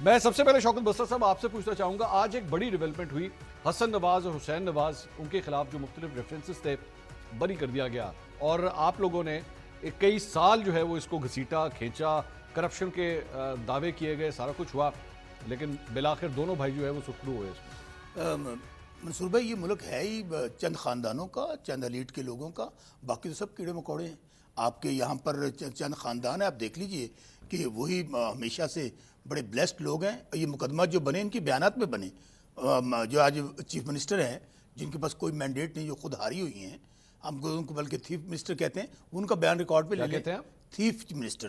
میں سب سے پہلے شوکت بستر صاحب آپ سے پوچھنا چاہوں گا، آج ایک بڑی ڈیولپمنٹ ہوئی، حسن نواز اور حسین نواز، ان کے خلاف جو مختلف ریفرنسز تھے بری کر دیا گیا، اور آپ لوگوں نے کئی سال جو ہے وہ اس کو گھسیٹا کھینچا، کرپشن کے دعوے کیے گئے، سارا کچھ ہوا، لیکن بالآخر دونوں بھائی جو ہے وہ سرخرو ہوئے اس میں۔ منصور بھائی، یہ ملک ہے ہی چند خاندانوں کا، چند ایلیٹ کے لوگوں کا، باقی تو سب کیڑے مکوڑے ہیں۔ آپ کے یہاں پر چند خاندان ہیں، آپ دیکھ لیجئے کہ وہی ہمیشہ سے بڑے بلیسڈ لوگ ہیں۔ یہ مقدمات جو بنے ان کی بیانات میں بنے، جو آج چیف منسٹر ہیں جن کے پاس کوئی مینڈیٹ نہیں، جو خود ہاری ہوئی ہیں، ہم ان کو بلکہ تھیف منسٹر کہتے ہیں، ان کا بیان ریکارڈ پہ لے لیں۔ تھیف منسٹر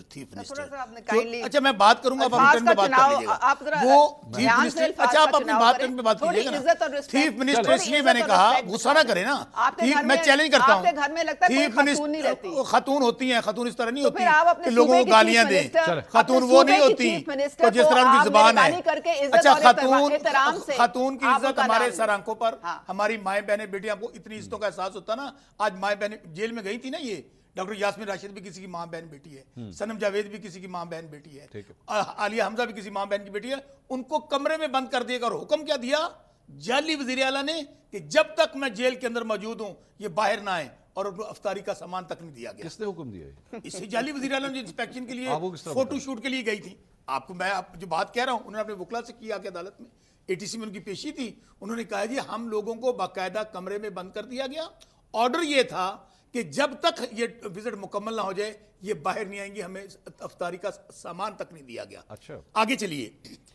اچھا میں بات کروں گا، آپ ریٹرن میں بات کر لیجیے گا۔ وہ تھیف منسٹر، اچھا آپ اپنی بات پہ بات کیجیے گا نا۔ تھیف منسٹر اس لیے میں نے کہا، غصہ نہ کریں نا، میں چیلنج کرتا ہوں۔ تھیف منسٹر خاتون ہوتی ہیں، خاتون اس طرح نہیں ہوتی کہ لوگوں کو گالیاں دیں، خاتون وہ نہیں ہوتی تو جس طرح ان کی زبان ہے۔ اچھا خاتون کی عزت ہمارے سر آنکھوں پر، ہماری مائیں بہنیں بیٹیاں کو اتنی عزتوں کا احساس ہوتا نا۔ آج مائیں بہنیں جیل میں گئی تھی نا، یہ ڈاکٹر یاسمین راشد بھی کسی کی ماں بہن بیٹی ہے، سنم جاوید بھی کسی کی ماں بہن بیٹی ہے، عالیہ حمزہ بھی کسی ماں بہن کی بیٹی ہے۔ ان کو کمرے میں بند کر دیا گا، اور حکم کیا دیا جعلی وزیر اعلیٰ نے کہ جب تک میں جیل کے اندر موجود ہوں یہ باہر نہ آئیں، اور افطاری کا سامان تک نہیں دیا گیا۔ کس نے حکم دیا ہے؟ اس سے جعلی وزیر اعلیٰ نے انسپیکشن کے لیے فوٹو شوٹ کے لیے گئی تھی۔ آپ کو میں جو بات کہہ رہا ہوں، انہوں نے اپنے وکلا سے کیا کہ عدالت میں ATC میں ان کی پیشی تھی، انہوں نے کہا جی ہم لوگوں کو باقاعدہ کمرے میں بند کر دیا گیا، آرڈر یہ تھا کہ جب تک یہ وزٹ مکمل نہ ہو جائے یہ باہر نہیں آئیں گی، ہمیں افطاری کا سامان تک نہیں دیا گیا۔ اچھا آگے چلیے،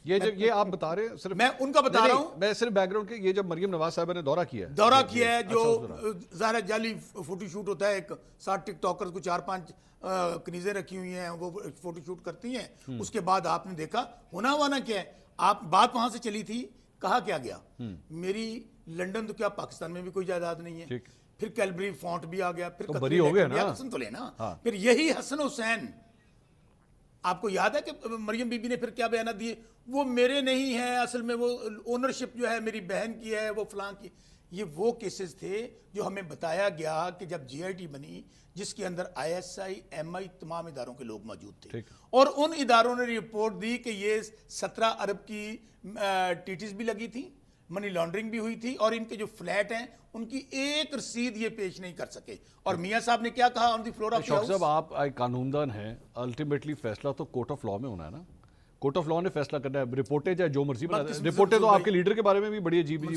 یہ آپ بتا رہے ہیں، صرف میں ان کا بتا رہا ہوں، میں صرف بیک گراؤنڈ کے، یہ جب مریم نواز صاحبہ نے دورہ کیا ہے جو ظاہر جعلی فوٹو شوٹ ہوتا ہے، ایک 60 ٹک ٹاکرز کو 4-5 کنیزیں رکھی ہوئی ہیں، وہ فوٹو شوٹ کرتی ہیں۔ اس کے بعد آپ نے دیکھا ہونا ہوا کیا ہے، آپ بات وہاں سے چلی تھی، کہا کیا گیا میری لنڈن تو کیا پاکستان میں بھی کوئی جائیداد نہیں ہے، پھر کیلبری فونٹ بھی آ گیا، پھر بری ہو گیا نا، حسن تو لینا، پھر یہی حسن حسین، آپ کو یاد ہے کہ مریم بی بی نے پھر کیا بیانات دیے، وہ میرے نہیں ہیں، اصل میں وہ اونرشپ جو ہے میری بہن کی ہے، وہ فلاں کی۔ یہ وہ کیسز تھے جو ہمیں بتایا گیا کہ جب GIT بنی، جس کے اندر ISI MI تمام اداروں کے لوگ موجود تھے، اور ان اداروں نے رپورٹ دی کہ یہ 17 ارب کی ٹیٹیز بھی لگی تھی، منی لانڈرنگ بھی ہوئی تھی، اور ان کے جو فلیٹ ہیں ان کی ایک رسید یہ پیش نہیں کر سکے۔ اور میاں صاحب نے کیا کہا آن دی فلور آف شوکت صاحب، آپ ایک قانون دان ہیں، الٹیمیٹلی فیصلہ تو کورٹ آف لاء میں ہونا ہے نا، کورٹ آف لاء نے فیصلہ کرنا ہے، رپورٹیں چاہے جو مرضی بنا دیں، رپورٹیں تو آپ کے لیڈر کے بارے میں بھی بڑی عجیب بنی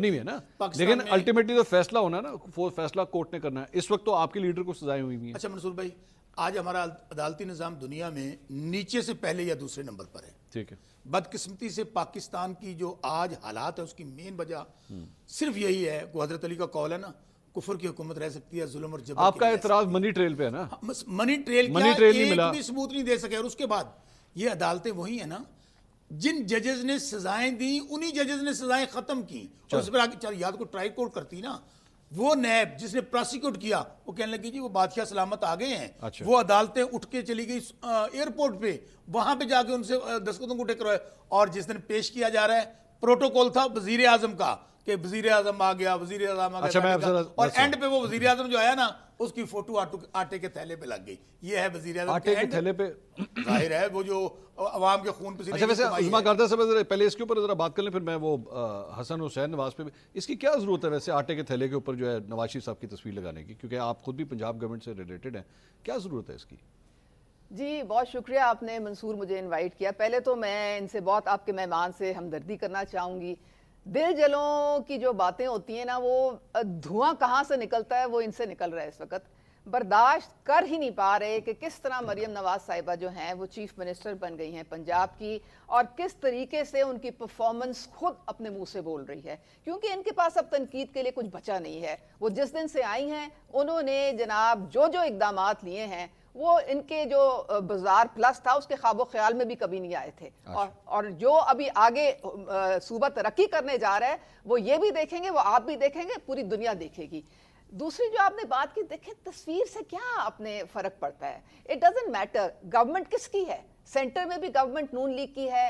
ہوئی ہے نا، لیکن الٹیمیٹلی تو فیصلہ ہونا ہے نا، فیصلہ کورٹ نے کرنا ہے۔ اس وقت تو آپ کے لیڈر کو سزائیں ہوئی ہیں۔ اچھا منصور بھائی، آج ہمارا عدالتی نظام دنیا میں نیچے سے پہلے یا دوسرے نمبر پر ہے۔ ٹھیک ہے، بدقسمتی سے پاکستان کی جو آج حالات ہے اس کی مین وجہ صرف یہی ہے، وہ حضرت علی کا قول ہے نا، کفر کی حکومت رہ سکتی ہے، ظلم اور جبر۔ آپ کا اعتراض منی ٹریل پہ ہے نا، منی ٹریل نہیں ملا، ایک بھی ثبوت نہیں دے سکے۔ اور اس کے بعد یہ عدالتیں وہی ہیں نا جن ججز نے سزائیں دی، انہی ججز نے سزائیں ختم کی، اور اس پر آگے یاد کو ٹرائی کورٹ کرتی نا، وہ نیب جس نے پراسیکیوٹ کیا وہ کہنے لگی جی وہ بادشاہ سلامت آ گئے ہیں، وہ عدالتیں اٹھ کے چلی گئی ایئرپورٹ پہ، وہاں پہ جا کے ان سے دستخطوں کو ٹکرائے، اور جس دن پیش کیا جا رہا ہے پروٹوکول تھا وزیر اعظم کا کہ وزیر اعظم آ گیا، وزیر اعظم آ گیا، اور اینڈ پہ وہ وزیر اعظم جو آیا نا اس کی فوٹو آٹے کے تھیلے پہ لگ گئی۔ یہ ہے وزیر اعظم آٹے کے تھیلے پہ، ظاہر ہے وہ جو عوام کے خون پسینے۔ اچھا ویسے عظمیٰ کارتا صاحب پہلے اس کے اوپر ذرا بات کر لیں، پھر میں وہ حسن حسین نواز پہ بھی، اس کی کیا ضرورت ہے ویسے آٹے کے تھیلے کے اوپر جو ہے نواز شریف صاحب کی تصویر لگانے کی، کیونکہ آپ خود بھی پنجاب گورنمنٹ سے ریلیٹڈ ہیں، کیا ضرورت ہے اس کی؟ جی بہت شکریہ آپ نے منصور مجھے انوائٹ کیا۔ پہلے تو میں ان سے بہت آپ کے مہمان سے ہمدردی کرنا چاہوں گی۔ دل جلوں کی جو باتیں ہوتی ہیں نا، وہ دھواں کہاں سے نکلتا ہے وہ ان سے نکل رہا ہے اس وقت، برداشت کر ہی نہیں پا رہے کہ کس طرح مریم نواز صاحبہ جو ہیں وہ چیف منسٹر بن گئی ہیں پنجاب کی، اور کس طریقے سے ان کی پرفارمنس خود اپنے منہ سے بول رہی ہے، کیونکہ ان کے پاس اب تنقید کے لیے کچھ بچا نہیں ہے۔ وہ جس دن سے آئی ہیں انہوں نے جناب جو اقدامات لیے ہیں وہ ان کے جو بازار پلس تھا اس کے خواب و خیال میں بھی کبھی نہیں آئے تھے، اور جو ابھی آگے صوبہ ترقی کرنے جا رہا ہے وہ یہ بھی دیکھیں گے، وہ آپ بھی دیکھیں گے، پوری دنیا دیکھے گی۔ دوسری جو آپ نے بات کی، دیکھیں تصویر سے کیا اپنے فرق پڑتا ہے، اٹ ڈزنٹ میٹر گورنمنٹ کس کی ہے، سینٹر میں بھی گورنمنٹ نون لیگ کی ہے،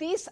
30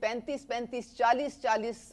35-35, 40-40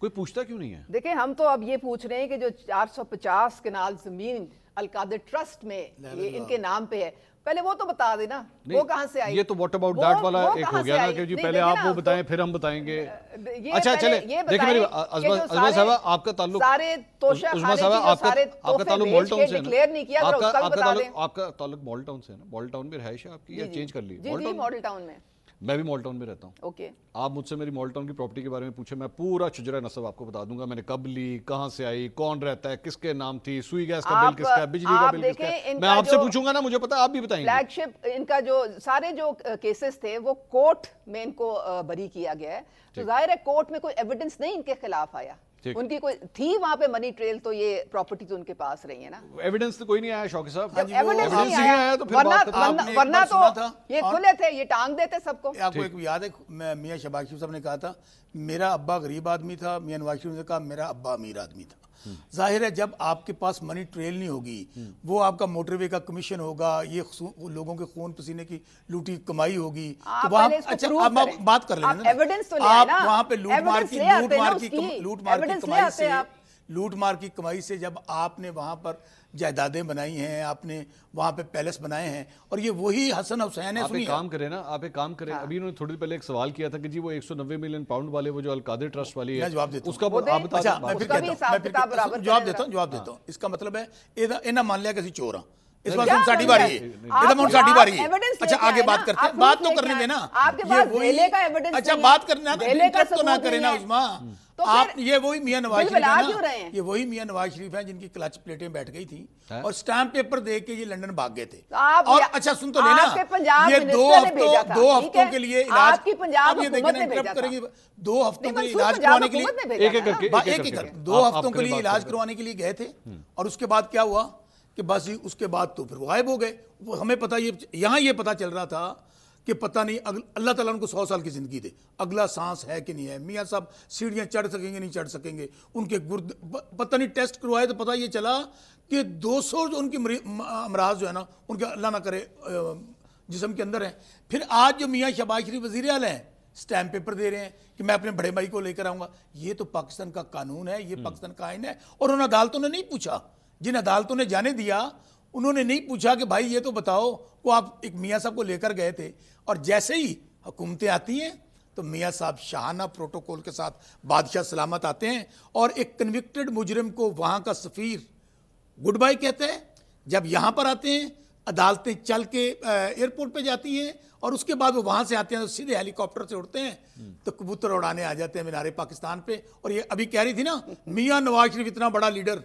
کوئی پوچھتا کیوں نہیں ہے؟ دیکھیں ہم تو اب یہ پوچھ رہے ہیں کہ جو 450 کنال زمین القادر ٹرسٹ میں یہ ان کے نام پہ ہے، پہلے وہ تو بتا دینا وہ کہاں سے آئی. یہ تو واٹ اباؤٹ دیٹ والا ایک ہو گیا نا کہ جی پہلے آپ وہ بتائیں پھر ہم بتائیں گے. اچھا چلے دیکھیں میری عظمت صاحبہ، آپ کا تعلق عظمت صاحبہ آپ کا تعلق مال ٹاؤن سے ہے نا؟ آپ کا تعلق مال ٹاؤن سے ہے نا؟ مال ٹاؤن میں رہائش ہے آپ کی یا چینج کر لی؟ جی ماڈل ٹاؤن میں. میں بھی مال ٹاؤن میں رہتا ہوں. اوکے، آپ مجھ سے میری مال ٹاؤن کی پراپرٹی کے بارے میں پوچھیں، میں پورا شجرہ نسب آپ کو بتا دوں گا. میں نے کب لی، کہاں سے آئی، کون رہتا ہے، کس کے نام تھی، سوئی گیس کا بل کس کا ہے، بجلی کا بل کس کا ہے. میں آپ سے پوچھوں گا نا، مجھے پتا آپ بھی بتائیں گے. فلیگ شپ ان کا جو سارے جو کیسز تھے وہ کورٹ میں ان کو بری کیا گیا ہے، تو ظاہر ہے کورٹ میں کوئی ایویڈنس نہیں ان کے خلاف آیا. ان کی کوئی تھی وہاں پہ منی ٹریل، تو یہ پراپرٹی تو ان کے پاس رہی ہے نا. ایویڈنس تو کوئی نہیں آیا شوقی صاحب. ایویڈنس نہیں آیا تو پھر بات کرتے ہیں. ورنہ تو یہ کھلے تھے، یہ ٹانگ دیتے سب کو. آپ کو ایک یاد ہے میاں شہباز شریف صاحب نے کہا تھا میرا ابا غریب آدمی تھا، میاں نواز شریف نے کہا میرا ابا امیر آدمی تھا. ظاہر ہے جب آپ کے پاس منی ٹریل نہیں ہوگی، وہ آپ کا موٹر وے کا کمیشن ہوگا، یہ لوگوں کے خون پسینے کی لوٹی کمائی ہوگی، تو وہاں اچھا آپ بات کر لیں نا، آپ وہاں پہ لوٹ مار کی کمائی سے جب آپ نے وہاں پر جائیدادیں بنائی ہیں، آپ نے وہاں پہ پیلس بنائے ہیں، اور یہ وہی حسن حسین ہے. آپ ایک کام کریں نا، آپ ایک کام کریں، ابھی انہوں نے تھوڑی دیر پہلے ایک سوال کیا تھا کہ جی وہ 190 ملین پاؤنڈ والے وہ جو القادر ٹرسٹ والی ہے، جواب دیتا اس کا آپ بتا دیں. جواب دیتا ہوں. اس کا مطلب ہے انہاں مان لیا کہ اسی چور ہاں، اس بات ہم ساڑھی باری ہے. اچھا آگے بات کرتے ہیں، بات تو کرنے دیں نا. اچھا بات کرنا تو نہ کریں نا عظما. آپ یہ وہی میاں نواز شریف ہیں، یہ وہی میاں نواز شریف ہیں جن کی کلچ پلیٹیں بیٹھ گئی تھیں اور سٹیمپ پیپر دے کے یہ لندن بھاگ گئے تھے. اور اچھا سن تو لینا، یہ 2 ہفتوں کے لیے علاج، اب یہ دیکھیں انٹرپٹ کریں گے، 2 ہفتوں کے لیے علاج کروانے کے لیے 2 ہفتوں کے لیے علاج کروانے کے لیے گئے تھے، اور اس کے بعد کیا ہوا کہ بس اس کے بعد تو پھر غائب ہو گئے. ہمیں پتہ یہاں یہ پتہ چل رہا تھا کہ پتہ نہیں اللہ تعالیٰ ان کو 100 سال کی زندگی دے، اگلا سانس ہے کہ نہیں ہے. میاں صاحب سیڑھیاں چڑھ سکیں گے نہیں چڑھ سکیں گے، ان کے گرد پتہ نہیں ٹیسٹ کروائے تو پتہ یہ چلا کہ 200 جو ان کی امراض جو ہے نا ان کے اللہ نہ کرے جسم کے اندر ہیں. پھر آج جو میاں شہباز شریف وزیر اعلیٰ ہیں سٹیمپ پیپر دے رہے ہیں کہ میں اپنے بڑے بھائی کو لے کر آؤں گا. یہ تو پاکستان کا قانون ہے، یہ پاکستان کا آئین ہے. اور ان عدالتوں نے نہیں پوچھا، جن عدالتوں نے جانے دیا انہوں نے نہیں پوچھا کہ بھائی یہ تو بتاؤ، وہ آپ ایک میاں صاحب کو لے کر گئے تھے، اور جیسے ہی حکومتیں آتی ہیں تو میاں صاحب شاہانہ پروٹوکول کے ساتھ بادشاہ سلامت آتے ہیں، اور ایک کنوکٹڈ مجرم کو وہاں کا سفیر گڈ بائی کہتے ہیں. جب یہاں پر آتے ہیں عدالتیں چل کے ایئرپورٹ پہ جاتی ہیں، اور اس کے بعد وہ وہاں سے آتے ہیں تو سیدھے ہیلی کاپٹر سے اڑتے ہیں تو کبوتر اڑانے آ جاتے ہیں مینار پاکستان پہ. اور یہ ابھی کہہ رہی تھی نا میاں نواز شریف اتنا بڑا لیڈر،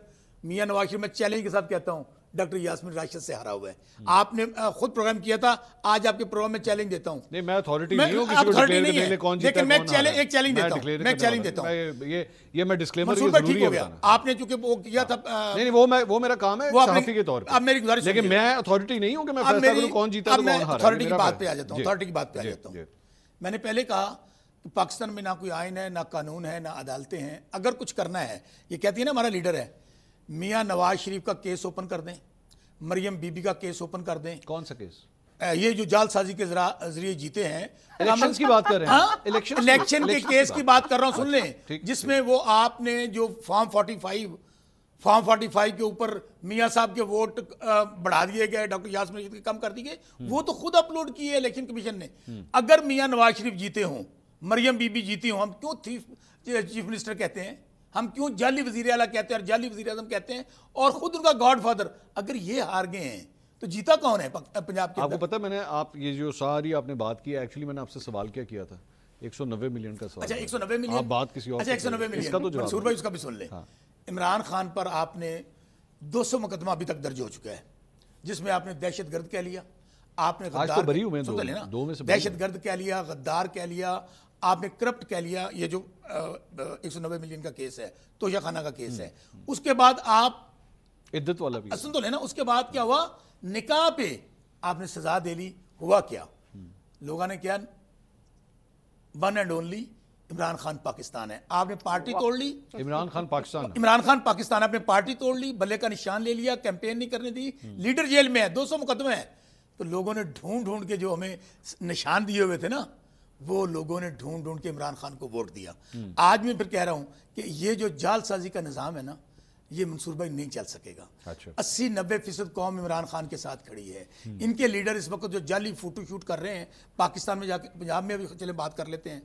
میاں نواز شریف میں چیلنج کے ساتھ کہتا ہوں ڈاکٹر یاسمین راشد سے ہارا ہوا ہے. آپ نے خود پروگرام کیا تھا، آج آپ کے پروگرام میں چیلنج دیتا ہوں. نہیں میں اتھارٹی نہیں ہوں کسی کو ڈکلیئر کرنے کے لیے کون جیتا ہے، لیکن میں ایک چیلنج دیتا ہوں، میں چیلنج دیتا ہوں. یہ میں ڈسکلیمر یہ ضروری ہے بتانا. آپ نے چونکہ وہ کیا تھا، نہیں وہ میرا کام ہے صحافی کے طور پہ. اب میری گزارش، لیکن میں اتھارٹی نہیں ہوں کہ میں فیصلہ کروں کون جیتا ہے کون ہارا ہے. اتھارٹی کی بات پہ آ جاتا ہوں، اتھارٹی کی بات پہ آ جاتا ہوں. میں نے پہلے کہا کہ پاکستان میں نہ کوئی آئین ہے، نہ قانون ہے، نہ عدالتیں ہیں. اگر کچھ کرنا ہے، یہ کہتی ہے نا ہمارا لیڈر ہے، میاں نواز شریف کا کیس اوپن کر دیں، مریم بی بی کا کیس اوپن کر دیں. کون سا کیس؟ یہ جو جال سازی کے ذریعے جیتے ہیں، الیکشنز کی بات کر رہے ہیں. الیکشن کے کیس کی بات کر رہا ہوں، سن لیں. جس میں وہ آپ نے جو فارم 45 کے اوپر میاں صاحب کے ووٹ بڑھا دیے گئے، ڈاکٹر یاسمین راشد کے کم کر دیے گئے، وہ تو خود اپلوڈ کیے الیکشن کمیشن نے. اگر میاں نواز شریف جیتے ہوں، مریم بی بی جیتی ہوں، ہم کیوں چیف منسٹر کہتے ہیں، ہم کیوں جعلی وزیر اعلیٰ کہتے ہیں اور جعلی وزیر اعظم کہتے ہیں، اور خود ان کا گاڈ فادر. اگر یہ ہار گئے ہیں تو جیتا کون ہے پنجاب کے؟ آپ کو پتہ میں نے آپ یہ جو ساری آپ نے بات کی، ایکچولی میں نے آپ سے سوال کیا تھا 190 ملین کا سوال. اچھا 190 ملین، آپ بات کسی اور. اچھا 190 ملین منصور بھائی اس کا بھی سن لیں. عمران خان پر آپ نے 200 مقدمہ ابھی تک درج ہو چکا ہے، جس میں آپ نے دہشت گرد کہہ لیا، آپ نے دہشت گرد کہہ لیا، غدار کہہ لیا، آپ نے کرپٹ کہہ لیا. یہ جو 190 ملین کا کیس ہے، توشہ خانہ کا کیس ہے. اس کے بعد آپ عدت والا بھی سن تو لینا. اس کے بعد کیا ہوا، نکاح پہ آپ نے سزا دے لی. ہوا کیا، لوگوں نے کیا، one and only Imran Khan Pakistan ہے. آپ نے پارٹی توڑ لی، عمران خان پاکستان، آپ نے پارٹی توڑ لی، بلے کا نشان لے لیا، کیمپین نہیں کرنے دی، لیڈر جیل میں ہے، 200 مقدمے ہیں. تو لوگوں نے ڈھونڈ کے جو ہمیں نشان دیے ہوئے تھے نا، وہ لوگوں نے ڈھونڈ ڈھونڈ کے عمران خان کو ووٹ دیا. آج میں پھر کہہ رہا ہوں کہ یہ جو جال سازی کا نظام ہے نا, یہ منصور بھائی نہیں چل سکے گا. 80-90% قوم عمران خان کے ساتھ کھڑی ہے. ان کے لیڈر اس وقت جو جعلی فوٹو شوٹ کر رہے ہیں پاکستان میں جا کے, پنجاب میں ابھی چلے بات کر لیتے ہیں,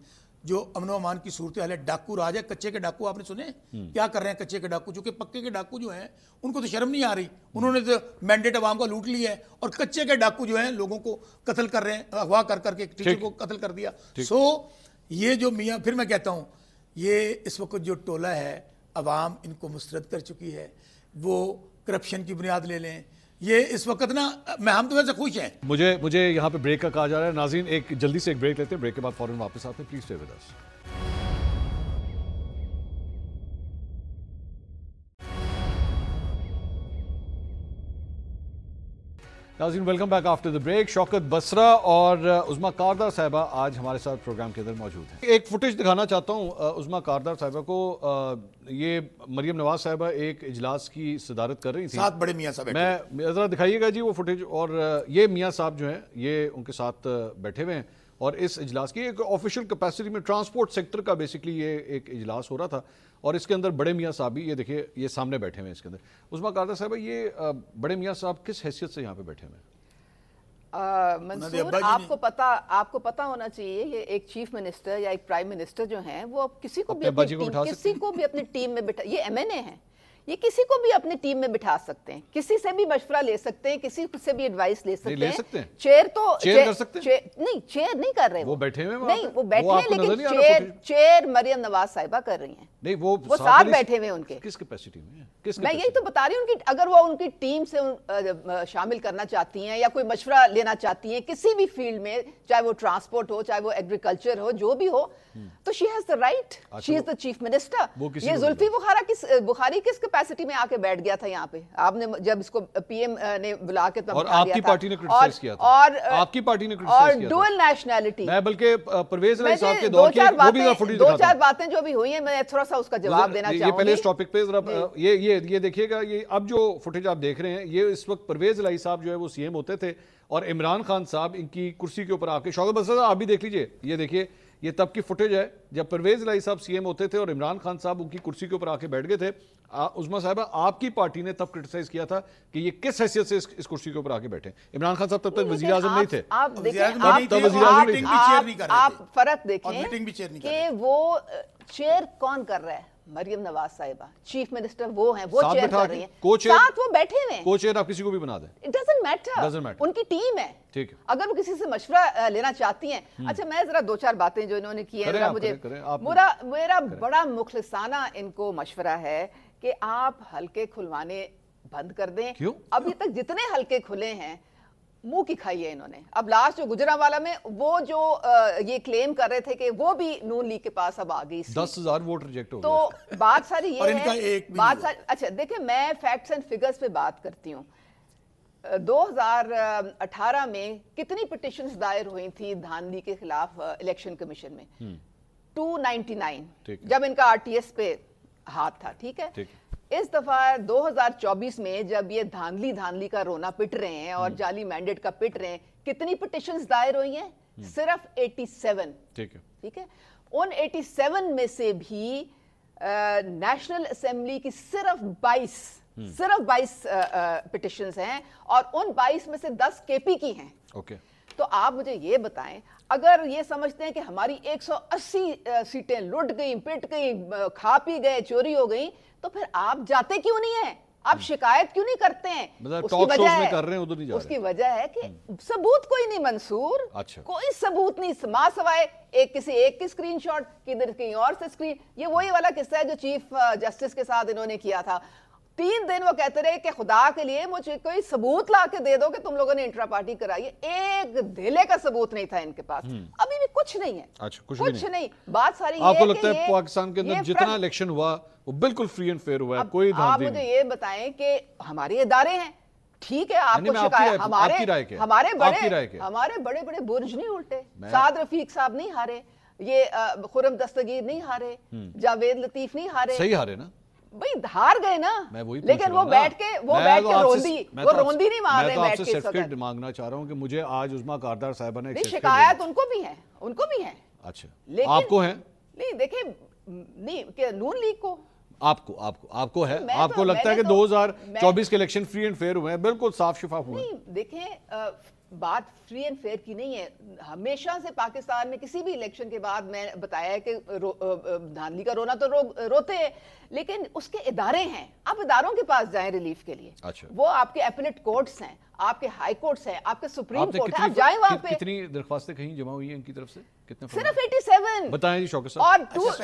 جو امن و امان کی صورتحال ہے, ڈاکو راج ہے, کچے کے ڈاکو آپ نے سنے کیا کر رہے ہیں کچے کے ڈاکو, جو کہ پکے کے ڈاکو جو ہیں ان کو تو شرم نہیں آ رہی, انہوں نے تو مینڈیٹ عوام کا لوٹ لیا ہے, اور کچے کے ڈاکو جو ہیں لوگوں کو قتل کر رہے ہیں, اغوا کر کر کے ایک ٹیچر کو قتل کر دیا. سو یہ جو میاں, پھر میں کہتا ہوں یہ اس وقت جو ٹولہ ہے عوام ان کو مسترد کر چکی ہے, وہ کرپشن کی بنیاد لے لیں, یہ اس وقت نا ہم تو ویسے خوش ہیں. مجھے یہاں پہ بریک کا کہا جا رہا ہے. ناظرین ایک جلدی سے ایک بریک لیتے ہیں, بریک کے بعد فوراً واپس آتے ہیں. Please stay with us. ناظرین welcome back after the break. Shaukat Basra اور عظمیٰ کاردار صاحبہ آج ہمارے ساتھ پروگرام کے اندر موجود ہیں. ایک فوٹیج دکھانا چاہتا ہوں عظمیٰ کاردار صاحبہ کو. یہ مریم نواز صاحبہ ایک اجلاس کی صدارت کر رہی تھی, ساتھ بڑے میاں صاحب, میں ذرا دکھائیے گا جی وہ فوٹیج. اور یہ میاں صاحب جو ہیں یہ ان کے ساتھ بیٹھے ہوئے ہیں, اور اس اجلاس کی ایک آفیشیل کیپیسٹی میں ٹرانسپورٹ سیکٹر کا بیسکلی یہ ایک اجلاس ہو رہا تھا, اور اس کے اندر بڑے میاں صاحب بھی یہ دیکھیے یہ سامنے بیٹھے ہوئے ہیں اس کے اندر. عظمیٰ کاردار صاحبہ یہ بڑے میاں صاحب کس حیثیت سے یہاں پہ بیٹھے ہوئے ہیں؟ منصور, آپ کو پتا ہونا چاہیے یہ ایک چیف منسٹر یا ایک پرائم منسٹر جو ہیں وہ کسی کو بھی اپنی ٹیم میں بٹھا, یہ ایم این اے ہیں, یہ کسی کو بھی اپنی ٹیم میں بٹھا سکتے ہیں, کسی سے بھی مشورہ لے سکتے ہیں, کسی سے بھی ایڈوائس لے سکتے ہیں. چیئر تو نہیں, چیئر نہیں کر رہے, وہ بیٹھے ہوئے نہیں, وہ بیٹھے ہیں, لیکن چیئر مریم نواز صاحبہ کر رہی ہیں. نہیں, وہ ساتھ بیٹھے ہوئے ان کے. کس کیپیسٹی میں؟ میں یہی تو بتا رہی ہوں, اگر وہ ان کی ٹیم سے شامل کرنا چاہتی ہیں یا کوئی مشورہ لینا چاہتی ہیں کسی بھی فیلڈ میں, چاہے وہ ٹرانسپورٹ ہو, چاہے وہ ایگریکلچر ہو, جو بھی ہو, تو she has the right, she is the chief minister. یہ زلفی بخاری کس کیپیسٹی میں آ کے بیٹھ گیا تھا یہاں پہ؟ آپ نے جب اس کو پی ایم نے بلا کے اور آپ کی پارٹی نے کرٹیسائز کیا تھا, اور آپ کی پارٹی نے کرٹیسائز کیا تھا, اور ڈوئل نیشنلٹی. میں بلکہ پرویز علی صاحب کے دور کی وہ بھی ذرا فوٹیج دکھاتا ہوں. دو چار باتیں جو بھی ہوئی ہیں میں تھوڑا سا اس کا جواب دینا چاہوں گی. یہ پہلے اس ٹاپک پہ ذرا یہ دیکھیے گا, یہ اب جو فوٹیج آپ دیکھ رہے ہیں یہ اس وقت پرویز علی صاحب جو ہے وہ سی ایم ہوتے تھے, اور عمران خان صاحب ان کی کرسی کے اوپر آ کے, شوکت بسرا صاحب آپ بھی دیکھ لیجئے, یہ دیکھیے یہ تب کی فوٹیج ہے جب پرویز علی صاحب سی ایم ہوتے تھے اور عمران خان صاحب ان کی کرسی کے اوپر آ کے بیٹھ گئے تھے. عظمیٰ صاحبہ آپ کی پارٹی نے تب کرٹیسائز کیا تھا کہ یہ کس حیثیت سے اس کرسی کے اوپر آ کے بیٹھے. عمران خان صاحب تب تک وزیر اعظم نہیں تھے. آپ فرق دیکھیں کہ وہ چیئر کون کر رہا ہے, مریم نواز صاحبہ چیف منسٹر وہ ہیں, وہ چیئر کر رہی ہیں, ساتھ وہ بیٹھے ہوئے ہیں. کو چیئر آپ کسی کو بھی بنا دیں, اٹ ڈزنٹ میٹر, ان کی ٹیم ہے. ٹھیک ہے, اگر وہ کسی سے مشورہ لینا چاہتی ہیں. اچھا میں ذرا دو چار باتیں جو انہوں نے کی ہیں, میرا بڑا مخلصانہ ان کو مشورہ ہے کہ آپ حلقے کھلوانے بند کر دیں. ابھی تک جتنے حلقے کھلے ہیں منہ کی کھائی ہے انہوں نے. اب لاسٹ جو گجرانوالہ میں وہ جو یہ کلیم کر رہے تھے کہ وہ بھی نون لیگ کے پاس اب آ گئی, 10,000 ووٹ ریجیکٹ ہو گئے. تو بات ساری یہ ہے, بات ساری اچھا دیکھیں میں فیکٹس اینڈ فگرز پہ بات کرتی ہوں. 2018 میں کتنی پٹیشنز دائر ہوئی تھی دھاندلی کے خلاف الیکشن کمیشن میں؟ 299, جب ان کا آر ٹی ایس پہ ہاتھ تھا. ٹھیک ہے, اس دفعہ 2024 میں جب یہ دھاندلی کا رونا پٹ رہے ہیں اور جعلی مینڈیٹ کا پٹ رہے ہیں, کتنی پٹیشنز دائر ہوئی ہیں؟ صرف 87. ٹھیک ہے, ان 87 میں سے بھی نیشنل اسمبلی کی صرف 22 پٹیشنز ہیں, اور ان 22 میں سے 10 کے پی کی ہیں. تو آپ مجھے یہ بتائیں, اگر یہ سمجھتے ہیں کہ ہماری 180 سیٹیں لٹ گئیں, پٹ گئیں, کھا پی گئے, چوری ہو گئیں, تو پھر آپ جاتے کیوں نہیں ہیں, آپ شکایت کیوں نہیں کرتے ہیں؟ اس کی وجہ ہے کہ ثبوت کوئی نہیں منصور, کوئی ثبوت نہیں, ماں سوائے کسی ایک کی سکرین شاٹ, کدھر کہیں اور سے سکرین. یہ وہی والا قصہ ہے جو چیف جسٹس کے ساتھ انہوں نے کیا تھا. 3 دن وہ کہتے رہے کہ خدا کے لیے مجھے کوئی ثبوت لا کے دے دو کہ تم لوگوں نے انٹرا پارٹی کرائی ہے. ایک دھیلے کا ثبوت نہیں تھا ان کے پاس, ابھی بھی کچھ نہیں ہے, کچھ نہیں. بات ساری آپ کو لگتا ہے پاکستان کے اندر جتنا الیکشن ہوا وہ بالکل فری اینڈ فیئر ہوا ہے, کوئی آپ مجھے یہ بتائیں کہ ہمارے ادارے ہیں, ٹھیک ہے, آپ کو شکایت, ہمارے بڑے بڑے برج نہیں الٹے, سعد رفیق صاحب نہیں ہارے, یہ خرم دستگیر نہیں ہارے, جاوید لطیف نہیں ہارے. صحیح ہارے نا بھئی, ہار گئے نا, لیکن وہ بیٹھ کے روندی نہیں مار رہے. میں تو آپ سے سرٹیفکیٹ مانگنا چاہ رہا ہوں کہ مجھے آج عظمیٰ کاردار صاحبہ نے شکایت ان کو بھی ہے, اچھا لیکن آپ کو ہیں؟ نہیں دیکھیں نہیں کہ نون لیگ کو آپ کو ہے؟ آپ کو لگتا ہے کہ 2024 کے الیکشن فری اینڈ فیئر ہوئے ہیں؟ بالکل صاف شفاف ہوئے ہیں. نہیں دیکھیں بات فری اینڈ فیئر کی نہیں ہے. ہمیشہ سے پاکستان میں کسی بھی الیکشن کے بعد میں بتایا ہے کہ دھاندلی کا رونا تو روتے ہیں, لیکن اس کے ادارے ہیں, آپ اداروں کے پاس جائیں ریلیف کے لیے. وہ آپ کے اپیلیٹ کورٹس ہیں, آپ کے ہائی کورٹس ہیں, آپ کے سپریم کورٹ ہیں, آپ جائیں وہاں پہ. کتنی درخواستیں کہیں جمع ہوئی ہیں ان کی طرف سے؟ کتنے؟ صرف 87 بتائیں جی شوکت صاحب. اور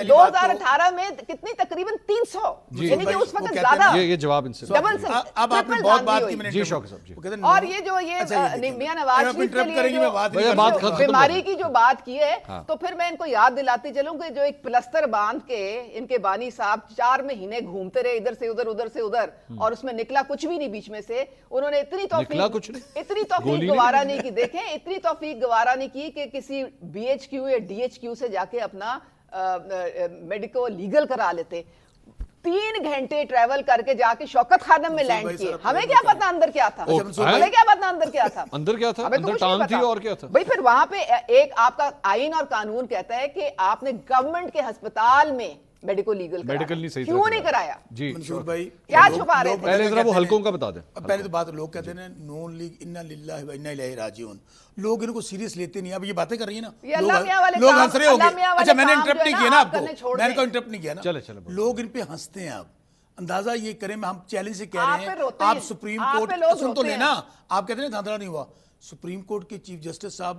2018 میں کتنی؟ تقریباً 300. یعنی کہ اس وقت زیادہ. یہ جواب ان سے ڈبل سے. اب آپ نے بہت بات کی. جی شوکت صاحب جی. اور یہ جو یہ میاں نواز شریف کے لیے بیماری کی جو بات کی ہے, تو پھر میں ان کو یاد دلاتی چلوں کہ جو ایک پلستر باندھ کے ان کے بانی صاحب 4 مہینے گھومتے رہے ادھر سے ادھر ادھر سے ادھر, اور اس میں نکلا کچھ بھی نہیں بیچ میں سے. انہوں نے اتنی توفیق گوارا نہیں کی, دیکھیں اتنی توفیق گوارا نہیں کی کہ کسی بی ایچ کیو یا ڈی ایچ کیو سے جا کے اپنا میڈیکو لیگل کرا لیتے. 3 گھنٹے ٹریول کر کے جا کے شوکت خانم میں لینڈ کیے. ہمیں کیا پتا اندر کیا تھا, ہمیں کیا پتا اندر کیا تھا, اندر کیا تھا, اندر ٹانگ تھی اور کیا تھا بھئی. پھر وہاں پہ ایک آپ کا آئین اور قانون کہتا ہے کہ آپ نے گورنمنٹ کے ہسپتال میں میڈیکل لیگل کیوں نہیں کرایا؟ جی منصور بھائی کیا چھپا رہے تھے؟ پہلے ذرا وہ حلقوں کا بتا دیں. پہلے تو بات لوگ کہتے ہیں نون لیگ انا للہ و انا الیہ راجعون, لوگ ان کو سیریس لیتے نہیں. اب یہ باتیں کر رہی ہیں نا, لوگ ہنس رہے ہوں گے. اچھا میں نے انٹرپٹ نہیں کیا نا آپ کو, میں نے کوئی انٹرپٹ نہیں کیا نا, لوگ ان پہ ہنستے ہیں. آپ اندازہ یہ کریں, ہم چیلنج سے کہہ رہے ہیں, آپ سپریم کورٹ سن تو لینا, آپ کہتے ہیں دھاندلا نہیں ہوا. سپریم کورٹ کے چیف جسٹس صاحب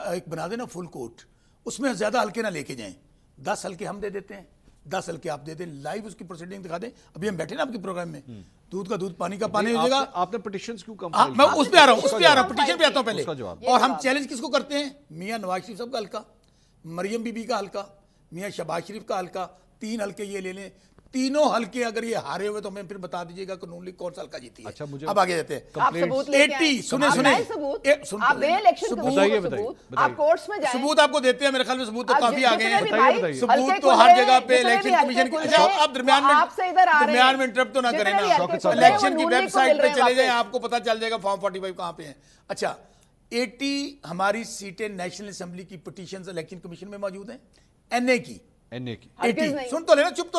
ایک بنا دینا فل کورٹ, اس میں زیادہ ہلکے نہ لے کے جائیں. 10 ہلکے ہم دے دیتے ہیں, 10 ہلکے آپ دے دیں, لائیو اس کی پروسیڈنگ دکھا دیں. ابھی ہم بیٹھے نا آپ کے پروگرام میں, دودھ کا دودھ پانی کا پانی ہو جائے گا. آپ نے پٹیشنز کیوں کم؟ میں اس پہ آ رہا ہوں, پٹیشن پہ آتا ہوں پہلے. اور ہم چیلنج کس کو کرتے ہیں؟ میاں نواز شریف صاحب کا حلقہ, مریم بی بی کا حلقہ, میاں شہباز شریف کا حلقہ. 3 حلقے یہ لے لیں, تینوں حلقے اگر یہ ہارے ہوئے تو ہمیں پھر بتا دیجیے گا کہ نون لیگ کون سا حلقہ جیتی ہے. اچھا مجھے اب آگے جاتے ہیں. آپ ثبوت لے کے آئیں, آپ دیں الیکشن ثبوت, آپ کورٹس میں جائیں. ثبوت آپ کو دیتے ہیں, میرے خیال میں ثبوت تو کافی آگے ہیں. ثبوت تو ہر جگہ پہ الیکشن کمیشن کی. آپ درمیان میں انٹرپٹ تو نہ کریں نا, الیکشن کی ویب سائٹ پہ چلے جائیں, آپ کو پتا چل جائے گا فارم 45 کہاں پہ ہیں. اچھا 80 ہماری سیٹیں نیشنل اسمبلی کی پٹیشنز الیکشن کمیشن میں موجود ہیں, این اے کی. سن تو لینا, چپ تو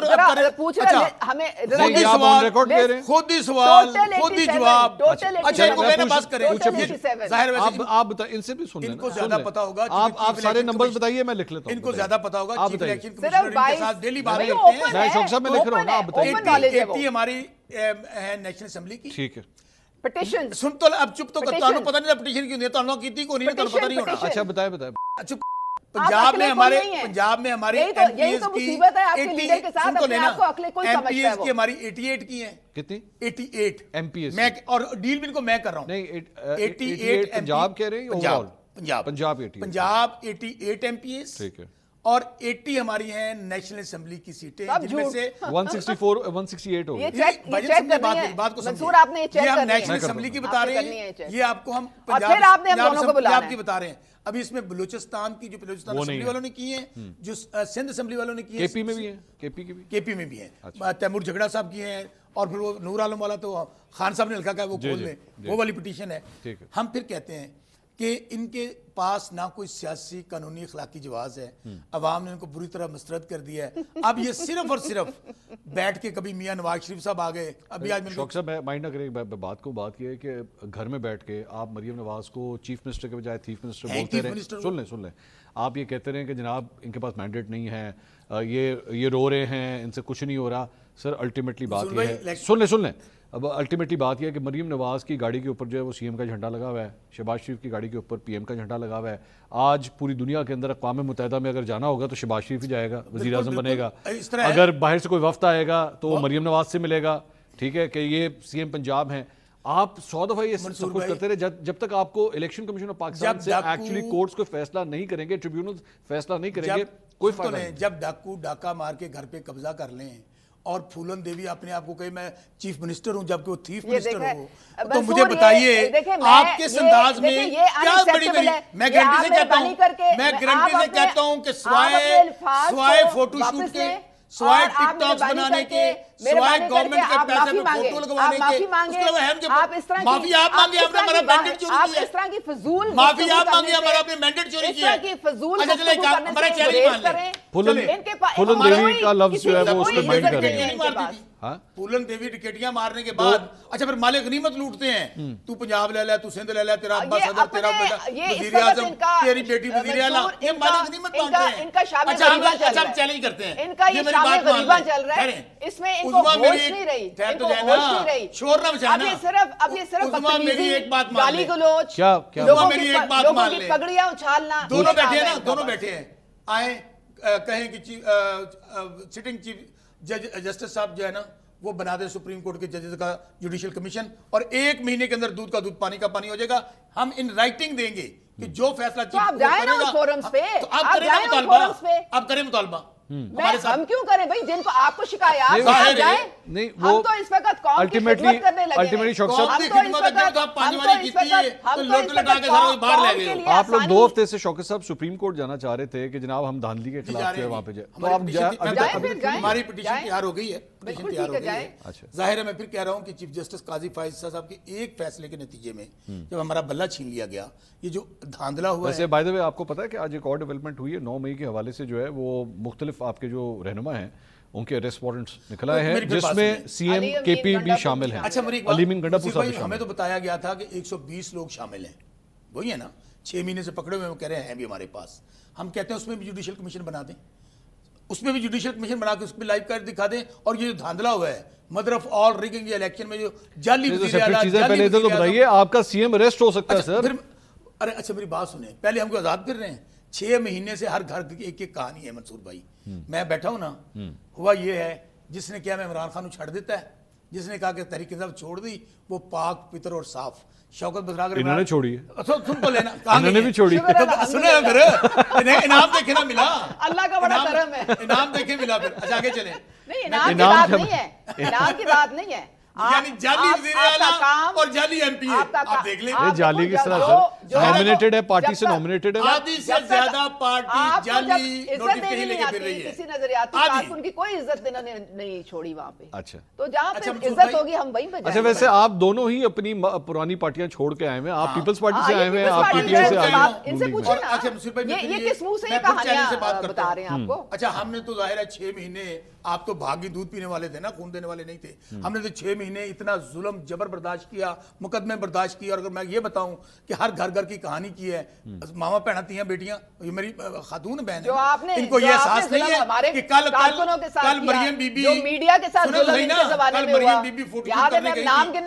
خود ہی سوال خود ہی جواب. اچھا ان کو کہنا بس کریں, آپ بتائیں ان سے بھی سن لیں, ان کو زیادہ پتا ہوگا. آپ سارے نمبر بتائیے, میں لکھ لیتا ہوں. ان کو زیادہ پتا ہوگا, چیف الیکشن کمشنر ان کے ساتھ ڈیلی بات کرتے ہیں. میں شوکت صاحب میں لکھ رہا ہوں نا, آپ بتائیے. 80 ہماری ہے نیشنل اسمبلی کی. ٹھیک ہے, پٹیشن سن تو اب چپ تو تانوں پتہ نہیں پٹیشن کیوں نہیں, تانوں کیتی کو نہیں, تانوں پتہ نہیں ہونا. اچھا بتائیں. چپ. پنجاب میں ہمارے ایم پی ایس کی 88 کی ہیں. کتنی؟ 88 ایم پی ایس. اور ڈیل بھی ان کو میں کر رہا ہوں. نہیں 88 پنجاب کہہ رہے ہیں, پنجاب 88 ایم پی ایس. ٹھیک ہے. اور 80 ہماری ہیں نیشنل اسمبلی کی سیٹیں, جن میں سے 168 ہو گئی. بات کو سمجھیں, یہ ہم نیشنل اسمبلی کی بتا رہے ہیں, یہ آپ کو ہم پنجاب کی بتا رہے ہیں. ابھی اس میں بلوچستان کی جو بلوچستان اسمبلی والوں نے کی ہیں, جو سندھ اسمبلی والوں نے کی ہیں, کے پی میں بھی ہیں, کے پی میں بھی ہیں, تیمور جھگڑا صاحب کی ہیں, اور پھر وہ نور عالم والا تو خان صاحب نے لکھا کہ وہ کھول میں, وہ والی پٹیشن ہے. ہم پھر کہتے ہیں کہ ان کے پاس نہ کوئی سیاسی قانونی اخلاقی جواز ہے, عوام نے ان کو بری طرح مسترد کر دیا ہے. اب یہ صرف اور صرف بیٹھ کے کبھی میاں نواز شریف صاحب آ گئے. ابھی آج شوکت صاحب مائنڈ نہ کریں, بات یہ ہے کہ گھر میں بیٹھ کے آپ مریم نواز کو چیف منسٹر کے بجائے چیف منسٹر بولتے رہے. سن لیں, آپ یہ کہتے رہے کہ جناب ان کے پاس مینڈیٹ نہیں ہے, یہ رو رہے ہیں, ان سے کچھ نہیں ہو رہا. سر الٹیمیٹلی بات یہ ہے, سن لیں اب الٹیمیٹلی بات یہ ہے کہ مریم نواز کی گاڑی کے اوپر جو ہے وہ سی ایم کا جھنڈا لگا ہوا ہے, شہباز شریف کی گاڑی کے اوپر پی ایم کا جھنڈا لگا ہوا ہے. آج پوری دنیا کے اندر اقوام متحدہ میں اگر جانا ہوگا تو شہباز شریف ہی جائے گا, وزیر اعظم بنے گا. اگر باہر سے کوئی وفد آئے گا تو وہ مریم نواز سے ملے گا. ٹھیک ہے کہ یہ سی ایم پنجاب ہیں. آپ 100 دفعہ یہ سب کچھ کرتے رہے, جب تک آپ کو الیکشن کمیشن آف پاکستان سے ایکچولی کورٹس کوئی فیصلہ نہیں کریں گے, ٹریبیونل فیصلہ نہیں کریں گے, کوئی فائدہ نہیں. جب ڈاکہ مار کے گھر پہ قبضہ کر لیں اور پھولن دیوی اپنے آپ کو کہے میں چیف منسٹر ہوں جبکہ وہ تھیف منسٹر ہو, تو مجھے بتائیے آپ کے انداز میں کیا بڑی بڑی. میں گارنٹی سے کہتا ہوں کہ سوائے فوٹو شوٹ کے سوائے ٹک ٹاکس بنانے کے، سوائے گورنمنٹ کے پیسے پہ فوٹو لگوانے کے، اس کے علاوہ ہم جو معافی آپ مانگے، آپ نے ہمارا مینڈیٹ چوری کیا، اس طرح کی فضول معافی آپ مانگے، ہمارا اپنے مینڈیٹ چوری کیا، اچھا چلے ہمارا چیلنج مان لیں، پھولن دیوی کا لفظ جو ہے وہ اس پہ مائنڈ کریں گے. پھولن دیوی ٹکٹیاں مارنے کے بعد اچھا پھر مال غنیمت لوٹتے ہیں، تو پنجاب لے لے، تو سندھ لے لے، تیرا ابا صدر، تیرا بیٹا وزیر اعظم، تیری بیٹی وزیر اعلیٰ، یہ مال غنیمت مانتے ہیں. اچھا ہم چیلنج کرتے ہیں، یہ میری بات مان لیں، اس میں ان کو ہوش نہیں رہی، ان کو ہوش نہیں رہی، شور نہ مچانا. اب یہ صرف میری ایک بات مان گالی لیں، گلوچ، میری ایک بات مان لیں، پگڑیاں اچھالنا، دونوں بیٹھے ہیں نا، دونوں بیٹھے ہیں، آئیں کہیں کہ سٹنگ چیف جسٹس صاحب جو ہے نا وہ بنا دیں سپریم کورٹ کے ججز کا جوڈیشل کمیشن، اور 1 مہینے کے اندر دودھ کا دودھ پانی کا پانی ہو جائے گا. ہم ان رائٹنگ دیں گے کہ جو فیصلہ چیف آپ جائیں نا اس فورمز پہ، تو آپ کریں مطالبہ، آپ کریں مطالبہ. ہم کیوں کریں بھائی، جن کو آپ کو شکایات آپ جائیں. نہیں ہم تو اس وقت قوم کی خدمت کرنے لگے الٹیمیٹلی شوق صاحب آپ لوگ 2 ہفتے سے شوکت صاحب سپریم کورٹ جانا چاہ رہے تھے کہ جناب ہم دھاندلی کے خلاف جو ہے وہاں پہ جائیں، تو آپ ہماری پٹیشن تیار ہو گئی ہے، پٹیشن تیار ہو گئی ہے. ظاہر ہے میں پھر کہہ رہا ہوں کہ چیف جسٹس قاضی فائز صاحب کے ایک فیصلے کے نتیجے میں جب ہمارا بلہ چھین لیا گیا، یہ جو دھاندلا ہوا ہے. ویسے بائی دی وے آپ کو پتا ہے کہ آج ایک اور ڈیولپمنٹ ہوئی ہے 9 مئی کے حوالے سے، جو ہے وہ مختلف آپ کے جو رہنما ہیں ان کے اریسٹ وارنٹس نکل آئے ہیں، جس میں سی ایم کے پی بھی شامل ہیں. اچھا علی امین گنڈا پور صاحب ہمیں تو بتایا گیا تھا کہ 120 لوگ شامل ہیں، وہی ہے نا، 6 مہینے سے پکڑے ہوئے، وہ کہہ رہے ہیں بھی ہمارے پاس. ہم کہتے ہیں اس میں بھی جوڈیشل کمیشن بنا دیں، اس میں بھی جوڈیشل کمیشن بنا کے اس پہ لائیو کر دکھا دیں. اور یہ جو دھاندلا ہوا ہے مدر آف آل ریگنگ، یہ الیکشن میں جو جعلی وزیر اعلیٰ، پہلے ادھر تو بتائیے آپ کا سی ایم اریسٹ ہو سکتا ہے سر. ارے اچھا میری بات سنیں، پہلے ہم کو آزاد کر رہے ہیں. 6 مہینے سے ہر گھر کی ایک ایک کہانی ہے منصور بھائی. میں بیٹھا ہوں نا، ہوا یہ ہے جس نے کیا میں عمران خان کو چھڑ دیتا ہے، جس نے کہا کہ تحریک انصاف چھوڑ دی وہ پاک پتر اور صاف. شوکت بزراگر انہوں نے چھوڑی ہے، سن تو لینا، انہوں نے بھی چھوڑی ہے، سنیں پھر انعام دیکھے نا ملا، اللہ کا بڑا کرم ہے، انعام دیکھے ملا. پھر اچھا آگے چلیں. نہیں انعام کی بات نہیں ہے، انعام کی بات نہیں ہے، یعنی جعلی وزیر اعلیٰ اور جعلی ایم پی، آپ دیکھ لیں. یہ جعلی کس طرح سر نومینیٹڈ ہے، پارٹی سے نومینیٹڈ ہے، آدھی سے زیادہ پارٹی جعلی نوٹیفکیشن لے کے پھر رہی ہے. کسی نظریاتی کارکن کی کوئی عزت نہیں چھوڑی وہاں پہ. اچھا تو جہاں پہ عزت ہوگی ہم وہیں پہ جائیں. اچھا ویسے آپ دونوں ہی اپنی پرانی پارٹیاں چھوڑ کے آئے ہیں، آپ پیپلز پارٹی سے آئے ہیں، آپ پی ٹی آئی سے آئے ہیں. ان سے پوچھیں نا یہ کس منہ سے یہ کہانیاں بتا رہے ہیں آپ کو. اچھا ہم نے تو ظاہر ہے 6 مہینے، آپ تو بھاگی دودھ پینے والے تھے نا، خون دینے والے نہیں تھے. ہم نے تو 6 مہینے اتنا ظلم جبر برداشت کیا، مقدمے برداشت کیے. اور اگر میں یہ بتاؤں کہ ہر گھر گھر کی کہانی کی ہے، ماما بہن تیاں بیٹیاں، یہ میری خاتون بہن ہے، ان کو یہ احساس نہیں ہے کہ کل مریم بی بی میڈیا کے ساتھ ظلم ان کے زمانے میں ہوا. مریم بی بی فوٹو شوٹ کرنے گئی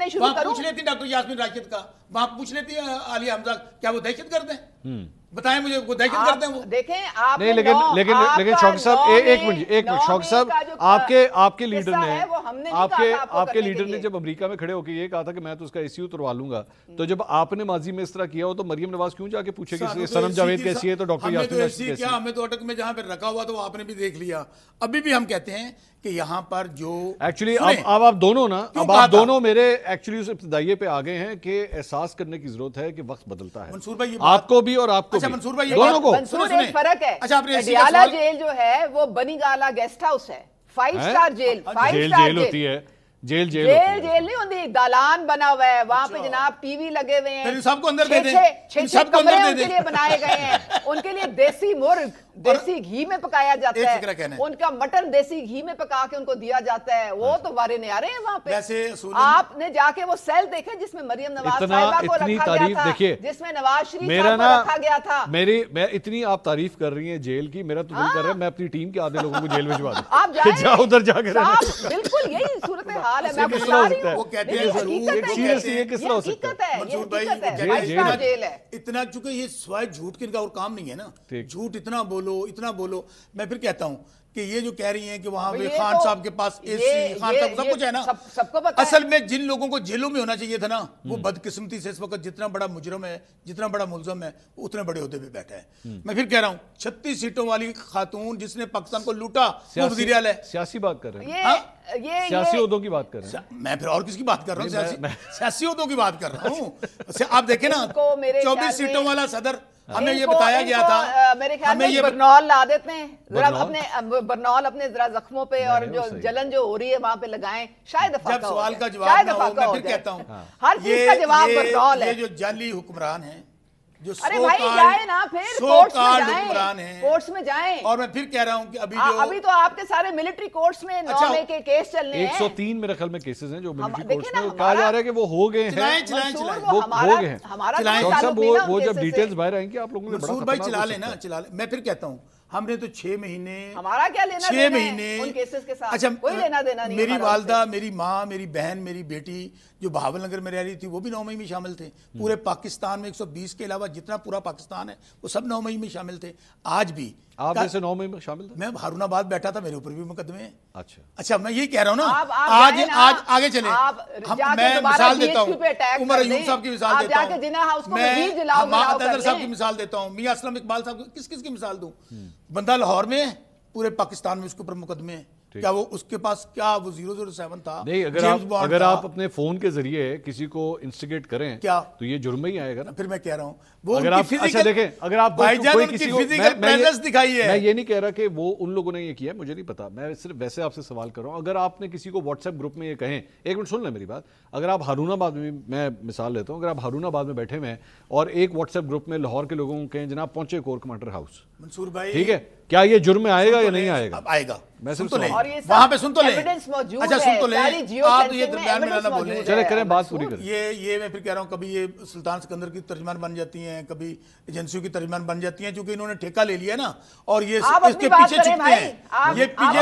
تھی، وہاں پوچھ لیتی ڈاکٹر یاسمین راشد کا، وہاں پوچھ لیتی ہے عالیہ حمزہ، کیا وہ دہشت گرد ہیں؟ بتائیں مجھے، وہ دہشت گرد ہیں وہ؟ دیکھیں آپ نہیں، لیکن شوکت صاحب ایک منٹ شوکت صاحب آپ کے لیڈر نے آپ کے لیڈر نے جب امریکہ میں کھڑے ہو کے یہ کہا تھا کہ میں تو اس کا ایسی اتروا لوں گا، تو جب آپ نے ماضی میں اس طرح کیا ہو تو مریم نواز کیوں جا کے پوچھے کہ سنم جاوید کیسی ہے تو ڈاکٹر یاسمین راشد کیسی ہے؟ ہمیں تو اٹک میں جہاں پہ رکھا ہوا تو وہ آپ نے بھی دیکھ لیا. ابھی بھی ہم کہتے ہیں کہ یہاں پر جو ایکچولی اب آپ دونوں نا، اب آپ دونوں میرے ایکچولی اس ابتدائیے پہ آ گئے ہیں کہ احساس کرنے کی ضرورت ہے کہ وقت بدلتا ہے، منصور بھائی آپ کو بھی اور آپ کو بھی، دونوں کو. منصور ایک فرق ہے، اڈیالہ جیل جو ہے وہ بنی گالا گیسٹ ہاؤس ہے، 5 اسٹار جیل، 5 اسٹار جیل ہوتی ہے، جیل نہیں ہوتی، دالان بنا ہوا ہے وہاں پہ جناب، ٹی وی لگے ہوئے ہیں، سب کو اندر دے دیں، 6 کمرے ان کے لیے بنائے گئے ہیں، ان کے لیے دیسی مرغ دیسی گھی میں پکایا جاتا ہے، ان کا مٹن دیسی گھی میں پکا کے ان کو دیا جاتا ہے. وہ تو وارے نیارے ہیں وہاں پہ. آپ نے جا کے وہ سیل دیکھے جس میں مریم نواز صاحبہ کو رکھا گیا تھا، جس میں نواز شریف صاحب کو رکھا گیا تھا. میں اتنی آپ تعریف کر رہی ہیں جیل کی، میرا تو دل کر رہا ہے میں اپنی ٹیم کے آدھے لوگوں کو جیل بھجوا دوں. آپ جائیں ادھر جا کے بالکل یہی صورتحال ہے. میں آپ کو بتا رہی ہوں، وہ کہتے ہیں یہ کس طرح ہو سکتا ہے؟ منصور بھائی اتنا، چونکہ یہ سوائے جھوٹ کے ان کا اور کام نہیں ہے نا، جھوٹ اتنا بولو. میں پھر کہتا ہوں کہ یہ جو کہہ رہی ہیں کہ وہاں پہ خان صاحب کے پاس اے سی، خان صاحب سب کچھ ہے نا، اصل میں جن لوگوں کو جیلوں میں ہونا چاہیے تھا نا، وہ بدقسمتی سے اس وقت جتنا بڑا مجرم ہے، جتنا بڑا ملزم ہے، وہ اتنے بڑے عہدے پہ بیٹھا ہے. میں پھر کہہ رہا ہوں 36 سیٹوں والی خاتون جس نے پاکستان کو لوٹا، وہ وزیر اعلیٰ ہے. سیاسی بات کر رہے ہیں، سیاسی عہدوں کی بات کر رہے ہیں. میں پھر اور کس کی بات کر رہا ہوں؟ سیاسی عہدوں کی بات کر رہا ہوں. آپ دیکھیں نا 24 سیٹوں والا صدر ہمیں یہ بتایا گیا تھا میرے خیال میں برنول لا دیتے ہیں ذرا اپنے برنول اپنے ذرا زخموں پہ اور جو جلن جو ہو رہی ہے وہاں پہ لگائیں، شاید جب سوال کا جواب نہ ہو، میں پھر کہتا ہوں ہر چیز کا جواب برنول ہے. یہ جو جعلی حکمران ہیں، جو ارے بھائی جائیں نا پھر کورٹس حکمران ہیں، کورٹس میں جائیں. اور میں پھر کہہ رہا ہوں کہ ابھی تو آپ کے سارے ملٹری کورٹس میں 9 کے کیس چلنے ہیں. 103 میرے خیال میں کیسز ہیں جو ملٹری کورٹس میں کہا جا رہا ہے کہ وہ ہو گئے ہیں. چلائیں ہمارا وہ جب ڈیٹیلز باہر آئیں گے آپ لوگوں نے بڑا منصور بھائی چلا لیں نا، چلا لیں. میں پھر کہتا ہوں ہم نے تو 6 مہینے، ہمارا کیا لینا 6 مہینے ان کیسز کے ساتھ، اچھا کوئی لینا دینا نہیں. میری والدہ، میری ماں، میری بہن، میری بیٹی جو بہاول نگر میں رہ رہی تھی وہ بھی 9 مئی میں شامل تھے. پورے پاکستان میں 120 کے علاوہ جتنا پورا پاکستان ہے وہ سب 9 مئی میں شامل تھے. آج بھی آپ جیسے 9 مئی میں شامل تھے؟ میں ہارون آباد بیٹھا تھا، میرے اوپر بھی مقدمے ہیں. اچھا میں یہی کہہ رہا ہوں نا، آج آگے چلیں. میں مثال دیتا ہوں، عمر ایوب صاحب کی مثال دیتا ہوں، میں اظہر صاحب کی مثال دیتا ہوں، میاں اسلم اقبال صاحب کی، کس کی مثال دوں؟ بندہ لاہور میں ہے، پورے پاکستان میں اس کے اوپر مقدمے ہیں. کیا وہ اس کے پاس کیا وہ 007 تھا؟ نہیں، اگر آپ اپنے فون کے ذریعے کسی کو انسٹیگیٹ کریں کیا تو یہ جرم ہی آئے گا نا. پھر میں کہہ رہا ہوں وہ اگر آپ اچھا دیکھیں، اگر آپ کوئی کسی کو، میں یہ نہیں کہہ رہا کہ وہ ان لوگوں نے یہ کیا، مجھے نہیں پتا، میں صرف ویسے آپ سے سوال کر رہا ہوں. اگر آپ نے کسی کو واٹس ایپ گروپ میں یہ کہیں، ایک منٹ سن لیں میری بات، اگر آپ ہارون آباد میں مثال لیتا ہوں، اگر آپ ہارون آباد میں بیٹھے ہوئے ہیں اور ایک واٹس ایپ گروپ میں لاہور کے لوگوں کو کہیں جناب پہنچے کور کمانڈر ہاؤس، منصور بھائی ٹھیک ہے، کیا یہ جرم میں آئے گا یا نہیں آئے گا؟ آئے گا. میں سن تو لیں وہاں پہ، سن تو لیں. اچھا سن تو لیں، آپ یہ درمیان میں نہ بولیں. چلے کریں بات پوری کریں. یہ میں پھر کہہ رہا ہوں، کبھی یہ سلطان سکندر کی ترجمان بن جاتی ہیں، کبھی ایجنسیوں کی ترجمان بن جاتی ہیں، چونکہ انہوں نے ٹھیکہ لے لیا نا اور یہ اس کے پیچھے چھپتے ہیں. یہ پیچھے،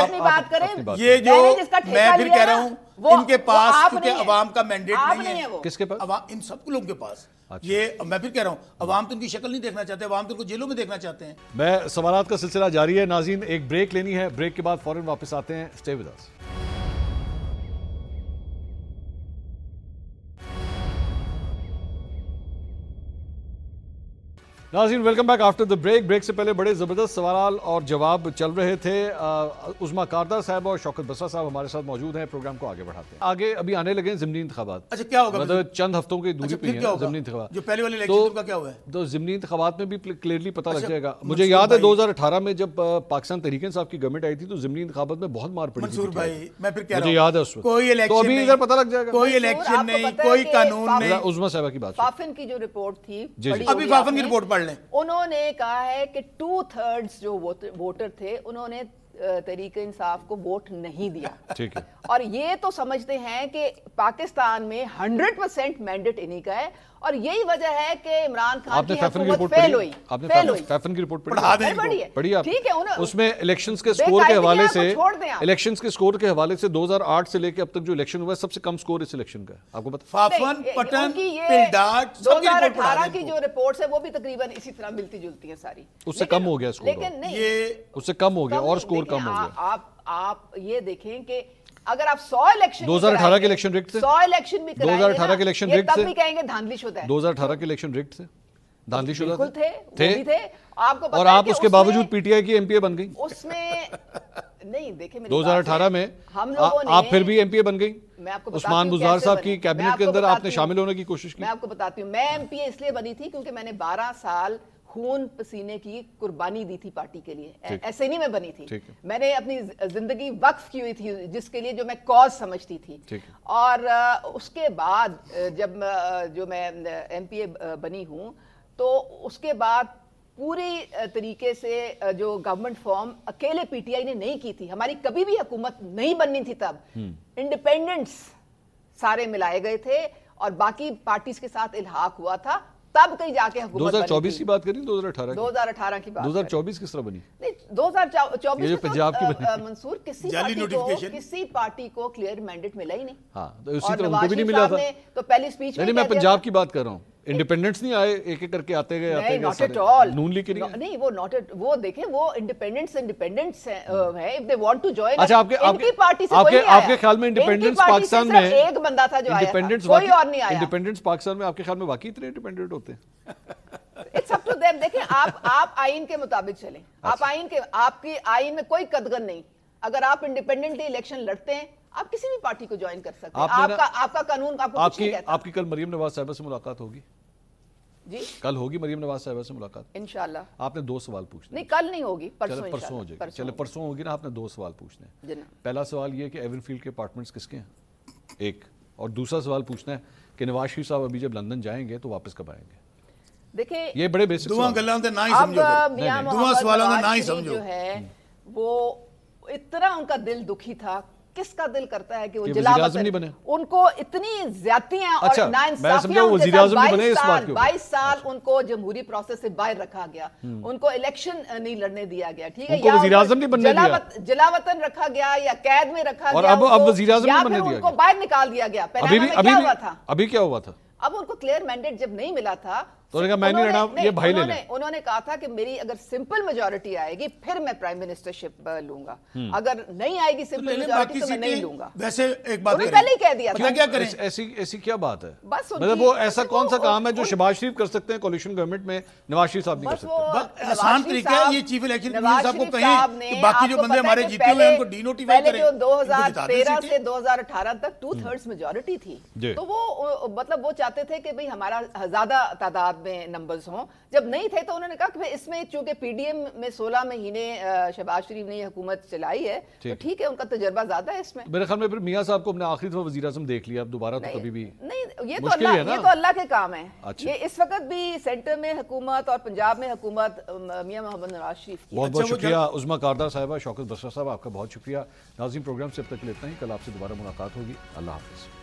یہ جو میں پھر کہہ رہا ہوں ان کے پاس، کیونکہ عوام کا مینڈیٹ نہیں ہے. کس کے پاس؟ ان سب لوگوں کے پاس. یہ میں پھر کہہ رہا ہوں عوام تو ان کی شکل نہیں دیکھنا چاہتے، عوام تو ان کو جیلوں میں دیکھنا چاہتے ہیں. میں سوالات کا سلسلہ جاری ہے. ناظرین ایک بریک لینی ہے، بریک کے بعد فوراً واپس آتے ہیں. Stay with us. ناظرین welcome back after the break. Break سے پہلے بڑے زبردست سوال اور جواب چل رہے تھے. عظمیٰ کاردار صاحب اور شوکت بسرا صاحب ہمارے ساتھ موجود ہیں. پروگرام کو آگے بڑھاتے ہیں. آگے ابھی آنے لگے ہیں ضمنی انتخابات. اچھا کیا ہوگا؟ مطلب چند ہفتوں کی دوری پہ ہیں ضمنی انتخابات. جو پہلے والے الیکشن کا کیا ہوا ہے؟ تو ضمنی انتخابات میں بھی کلیئرلی پتہ لگ جائے گا. مجھے یاد ہے 2018 میں جب پاکستان تحریک انصاف کی گورنمنٹ آئی تھی تو ضمنی انتخابات میں بہت مار پڑی تھی. منصور بھائی میں پھر کہہ رہا ہوں، مجھے یاد ہے اس وقت. کوئی الیکشن تو ابھی ادھر پتہ لگ جائے گا. کوئی الیکشن نہیں، کوئی قانون نہیں. عظمیٰ صاحبہ کی بات فافن کی جو رپورٹ تھی، ابھی فافن کی رپورٹ پڑھ لیں. انہوں نے کہا ہے کہ 2/3 جو ووٹر تھے انہوں نے تحریک انصاف کو ووٹ نہیں دیا. ٹھیک ہے. اور یہ تو سمجھتے ہیں کہ پاکستان میں 100% مینڈیٹ انہی کا ہے اور یہی وجہ ہے کہ عمران خان کی حکومت فیل ہوئی. آپ نے فیفن کی رپورٹ پڑھی آپ؟ ٹھیک ہے. اس میں الیکشنز کے سکور کے حوالے سے، الیکشنز کے سکور کے حوالے سے 2008 سے لے کے اب تک جو الیکشن ہوا ہے سب سے کم سکور اس الیکشن کا ہے. آپ کو پتہ؟ فافن، پٹن، پلڈاٹ، سب کی رپورٹ پڑھا دیں. 2018 کی جو رپورٹس ہے وہ بھی تقریباً اسی طرح ملتی جلتی ہیں ساری. اس سے کم ہو گیا سکور. لیکن نہیں، اس سے کم ہو گیا اور سکور کم ہو گیا. آپ یہ دیکھیں کہ اگر آپ 100 الیکشن 2018 کے الیکشن رگڈ تھے، 100 الیکشن بھی کرائیں گے 2018 کے الیکشن رگڈ تب بھی کہیں گے دھاندلی شدہ ہے. 2018 کے الیکشن رگڈ تھے، دھاندلی شدہ بالکل تھے، وہ بھی تھے. آپ کو پتہ ہے اور آپ اس کے باوجود پی ٹی آئی کی ایم پی اے بن گئی. اس میں نہیں دیکھیں 2018 میں آپ پھر بھی ایم پی اے بن گئی. عثمان بزدار صاحب کی کیبنٹ کے اندر آپ نے شامل ہونے کی کوشش کی. میں آپ کو بتاتی ہوں، میں ایم پی اے اس لیے بنی تھی کیونکہ میں نے 12 سال خون پسینے کی قربانی دی تھی پارٹی کے لیے. ایسے نہیں میں بنی تھی، میں نے اپنی زندگی وقف کی ہوئی تھی جس کے لیے جو میں کاز سمجھتی تھی. اور اس کے بعد جب جو میں ایم پی اے بنی ہوں تو اس کے بعد پوری طریقے سے جو گورنمنٹ فارم اکیلے پی ٹی آئی نے نہیں کی تھی. ہماری کبھی بھی حکومت نہیں بننی تھی تب. انڈیپینڈنٹس سارے ملائے گئے تھے اور باقی پارٹیز کے ساتھ الحاق ہوا تھا، تب کہیں جا کے حکومت 2024 کی بات کریں. 2018 کی بات. 2024 کس طرح بنی؟ نہیں 2024 پنجاب کی بنی. منصور کسی پارٹی کو کلیئر مینڈیٹ ملا ہی نہیں. ہاں تو اسی طرح ان کو بھی نہیں ملا تھا. تو پہلی سپیچ نہیں میں پنجاب کی بات کر رہا ہوں. انڈیپینڈنٹس نہیں آئے ایک ایک کر کے آتے گئے not at all. Noon League کے نہیں وہ ناٹ ایٹ، وہ دیکھیں وہ انڈیپینڈنٹس ہیں. If they want to join. اچھا آپ کی پارٹی سے کوئی نہیں آیا. آپ کے خیال میں انڈیپینڈنس پاکستان میں ایک بندہ تھا جو آیا تھا، کوئی اور نہیں آیا. انڈیپینڈنس پاکستان میں آپ کے خیال میں واقعی اتنے انڈیپینڈنٹ ہوتے ہیں؟ It's up to them. دیکھیں آپ آئین کے مطابق چلیں. آپ آپ کی آئین میں کوئی قدغن نہیں. اگر آپ انڈیپینڈنٹلی الیکشن لڑتے ہیں آپ کسی بھی پارٹی کو جوائن کر سکتے ہیں. آپ کا قانون آپ کو کچھ نہیں کہتا. آپ کی کل مریم نواز صاحبہ سے ملاقات ہوگی؟ جی کل ہوگی مریم نواز صاحبہ سے ملاقات؟ انشاءاللہ. آپ نے 2 سوال پوچھنے نہیں کل نہیں ہوگی, چلے پرسوں ہو جائے گی. چلے پرسوں ہوگی نا, آپ نے 2 سوال پوچھنے ہیں. جناب پہلا سوال یہ ہے کہ ایون فیلڈ کے اپارٹمنٹس کس کے ہیں, ایک. اور دوسرا سوال پوچھنا ہے کہ نواز شریف صاحب ابھی جب لندن جائیں گے تو واپس کب آئیں گے؟ دیکھیں یہ بڑے بیسک دعا گلاں تے نہ ہی اب سمجھو, میاں دعا محمد سوالوں نے نواز نہ ہی شریف سمجھو. جو ہے وہ اتنا ان کا دل دکھی تھا. کس کا دل کرتا ہے کہ وہ جلا وطن, ان کو اتنی زیادتیاں اور ناانصافیاں ان کے ساتھ 22 سال ان کو جمہوری پروسیس سے باہر رکھا گیا, ان کو الیکشن نہیں لڑنے دیا گیا, ٹھیک ہے, یا جلا وطن رکھا گیا یا قید میں رکھا گیا, یا پھر ان کو باہر نکال دیا گیا. پہلے کیا ہوا تھا, ابھی کیا ہوا تھا, اب ان کو کلیئر مینڈیٹ جب نہیں ملا تھا تو انہوں نے کہا تھا کہ میری اگر سمپل میجورٹی آئے گی پھر میں پرائم منسٹرشپ لوں گا, اگر نہیں آئے گی سمپل میجورٹی تو میں نہیں لوں گا. ویسے ایک بات پہلے ہی کہہ دیا تھا. کیا کریں, ایسی کیا بات ہے, بس مطلب وہ ایسا کون سا کام ہے جو شہباز شریف کر سکتے ہیں کولیشن گورنمنٹ میں, نواز شریف صاحب نہیں کر سکتے؟ آسان طریقہ ہے, یہ چیف الیکشن کمیشن صاحب کو کہیں کہ باقی جو بندے ہمارے جیتے ہوئے ہیں ان کو ڈی نوٹیفائی کریں. پہلے جو 2013 سے 2018 تک 2/3 میجورٹی تھی, تو وہ مطلب وہ چاہتے تھے کہ بھئی ہمارا زیادہ تعداد میں نمبرز ہوں. جب نہیں تھے تو انہوں نے کہا کہ اس میں چونکہ پی ڈی ایم میں 16 مہینے شہباز شریف نے یہ حکومت چلائی ہے تو ٹھیک ہے, ان کا تجربہ زیادہ ہے اس میں. میرے خیال میں پھر میاں صاحب کو اپنے آخری دفعہ وزیر اعظم دیکھ لیا, اب دوبارہ تو کبھی بھی نہیں, یہ تو اللہ کے کام ہے. یہ اس وقت بھی سینٹر میں حکومت اور پنجاب میں حکومت میاں محمد نواز شریف کی. بہت بہت شکریہ عظمیٰ کاردار صاحبہ, شوکت بسرا صاحب, آپ کا بہت شکریہ. ناظرین پروگرام سے اب تک کے لیے اتنا ہی, کل آپ سے دوبارہ ملاقات ہوگی. اللہ حافظ.